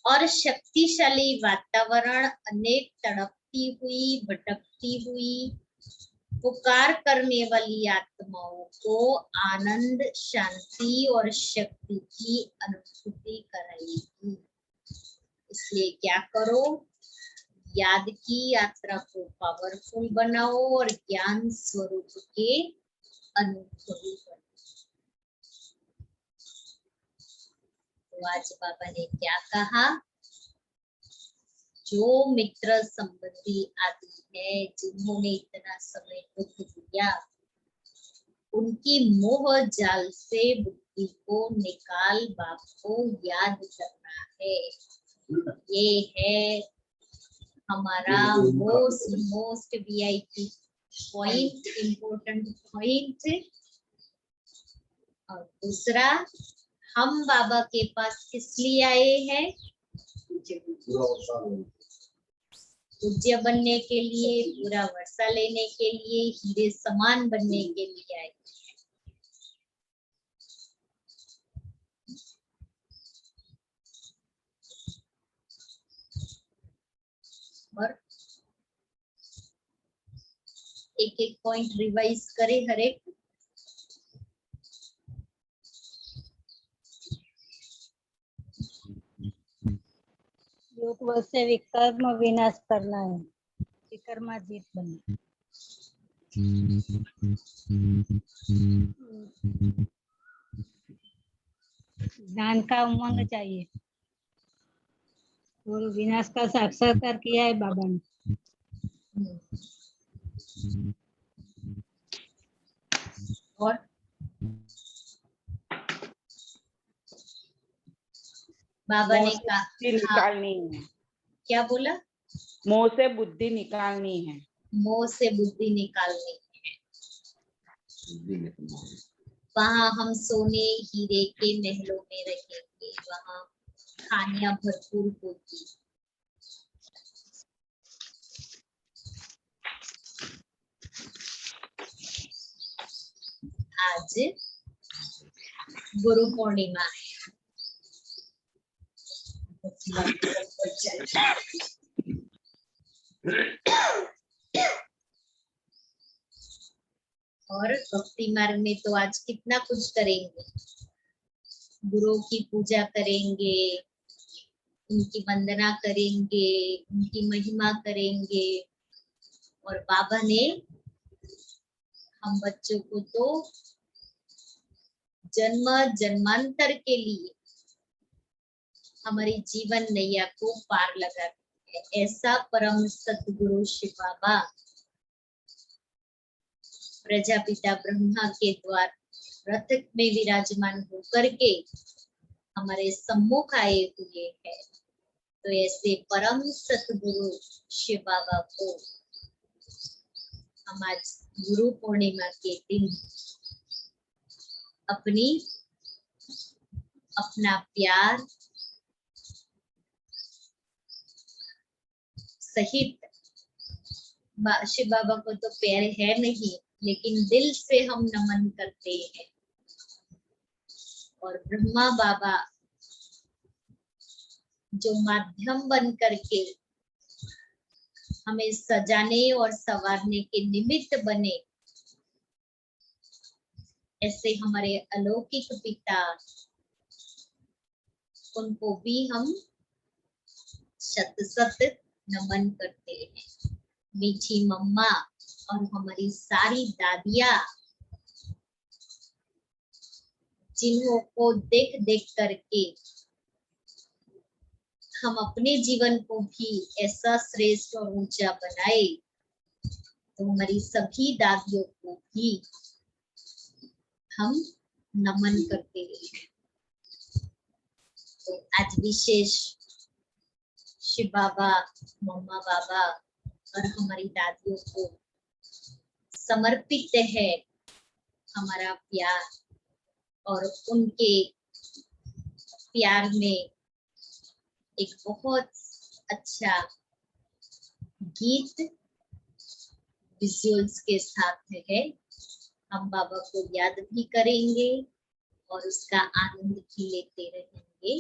और शक्तिशाली वातावरण, अनेक तड़पती हुई, भटकती हुई पुकार करने वाली आत्माओं को आनंद, शांति और शक्ति की अनुभूति कराएगी। इसलिए क्या करो, याद की यात्रा को पावरफुल बनाओ और ज्ञान स्वरूप के अनुभवी बनो। तो आज बाबा ने क्या कहा, जो मित्र संबंधी आदि है, जिन्होंने इतना समय दुख दिया, उनकी मोह जाल से बुद्धि को निकाल बाप को याद करना है। ये है हमारा most VIP point, important point. और दूसरा, हम बाबा के पास किस लिए आए हैं? पूज्य बनने के लिए, पूरा वर्षा लेने के लिए, हीरे समान बनने के लिए आए। और एक एक पॉइंट रिवाइज करें हर एक। योग बल से विकर्म विनाश करना है, विकर्माजीत बनना। ज्ञान का उमंग चाहिए और विनाश का साक्षात्कार किया है बाबा ने। और बाबा ने कहा, निकालनी है। क्या बोला? मोह से बुद्धि निकालनी है। मोह से बुद्धि निकालनी है। वहाँ हम सोने हीरे के महलों में रहेंगे, वहाँ खानियां भरपूर होगी। आज गुरु पूर्णिमा है। और भक्ति मार्ग में तो आज कितना कुछ करेंगे। गुरु की पूजा करेंगे, उनकी वंदना करेंगे, उनकी महिमा करेंगे। और बाबा ने हम बच्चों को तो जन्म जन्मांतर के लिए हमारी जीवन नैया को पार लगा है। ऐसा परम सतगुरु शिव बाबा प्रजापिता ब्रह्मा के द्वार रथ में विराजमान होकर के हमारे सम्मुख आए हुए हैं। तो ऐसे परम सतगुरु शिव बाबा को हम आज गुरु पूर्णिमा के दिन अपना प्यार सहित, शिव बाबा को तो प्यार है नहीं, लेकिन दिल से हम नमन करते हैं। और ब्रह्मा बाबा जो माध्यम बन करके हमें सजाने और संवारने के निमित्त बने, ऐसे हमारे अलौकिक पिता, उनको भी हम शत शत नमन करते हैं। मीठी मम्मा और हमारी सारी दादियाँ, जिन्हों को देख देख करके हम अपने जीवन को भी ऐसा श्रेष्ठ और ऊंचा बनाए, तो हमारी सभी दादियों को भी हम नमन करते हैं। तो आज विशेष शिव बाबा, मम्मा बाबा और हमारी दादियों को समर्पित है हमारा प्यार। और उनके प्यार में एक बहुत अच्छा गीत विजुअल्स के साथ है। हम बाबा को याद भी करेंगे और उसका आनंद भी लेते रहेंगे।